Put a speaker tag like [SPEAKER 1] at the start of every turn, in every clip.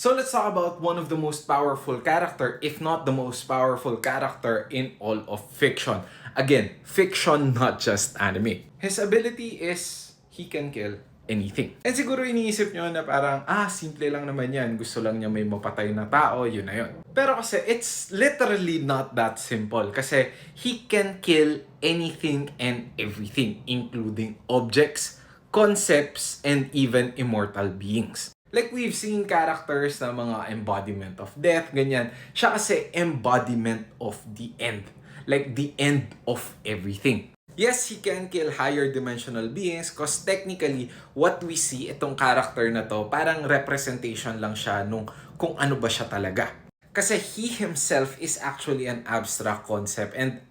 [SPEAKER 1] So let's talk about one of the most powerful character, if not the most powerful character in all of fiction. Again, fiction, not just anime. His ability is he can kill anything. And siguro iniisip nyo na parang, simple lang naman yan. Gusto lang niya may mapatay na tao, yun na yun. Pero kasi, it's literally not that simple. Kasi, he can kill anything and everything, including objects, concepts, and even immortal beings. Like we've seen characters na mga embodiment of death, ganyan. Siya kasi embodiment of the end. Like the end of everything. Yes, he can kill higher dimensional beings because technically, what we see, itong character na to, parang representation lang siya nung kung ano ba siya talaga. Kasi he himself is actually an abstract concept and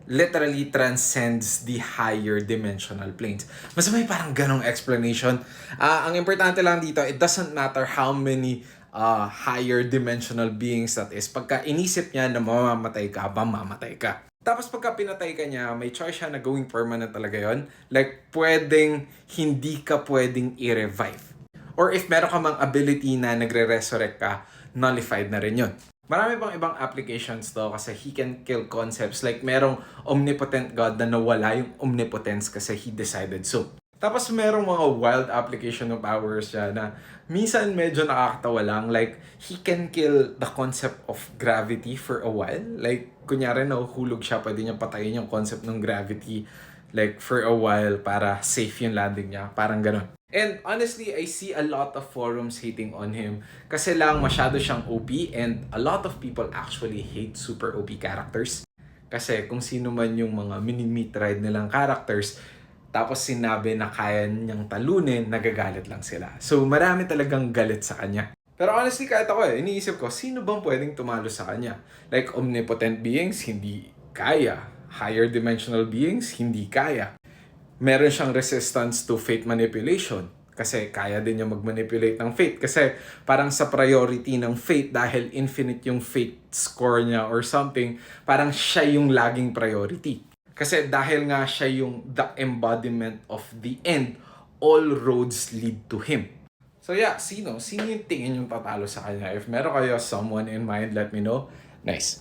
[SPEAKER 1] literally transcends the higher dimensional planes. Mas may parang ganong explanation. Ang importante lang dito, it doesn't matter how many higher dimensional beings that is. Pagka inisip niya na mamamatay ka, mamamatay ka. Tapos pagka pinatay ka niya, may choice siya na going permanent talaga yon. Like, hindi ka pwedeng i-revive. Or if meron ka mang ability na nagre-resurrect ka, nullified na rin yun. Marami pang ibang applications to kasi he can kill concepts. Like merong omnipotent God na nawala yung omnipotence kasi he decided so. Tapos merong mga wild application of powers siya na minsan medyo nakakatawa lang. Like, he can kill the concept of gravity for a while. Like, kunyari nahuhulog siya, pwede niya patayin yung concept ng gravity like for a while para safe yung landing niya. Parang ganun. And honestly, I see a lot of forums hating on him kasi lang masyado siyang OP and a lot of people actually hate super OP characters. Kasi kung sino man yung mga mini-meat ride nilang characters, tapos sinabi na kaya niyang talunin, nagagalit lang sila. So marami talagang galit sa kanya. Pero honestly, kahit ako iniisip ko, sino bang pwedeng tumalo sa kanya? Like omnipotent beings, hindi kaya. Higher dimensional beings, hindi kaya. Meron siyang resistance to fate manipulation kasi kaya din niya mag-manipulate ng fate kasi parang sa priority ng fate dahil infinite yung fate score niya or something, parang siya yung laging priority. Kasi dahil nga siya yung the embodiment of the end, all roads lead to him. So yeah, sino yung tingin yung tatalo sa kanya? If meron kayo someone in mind, let me know. Nice.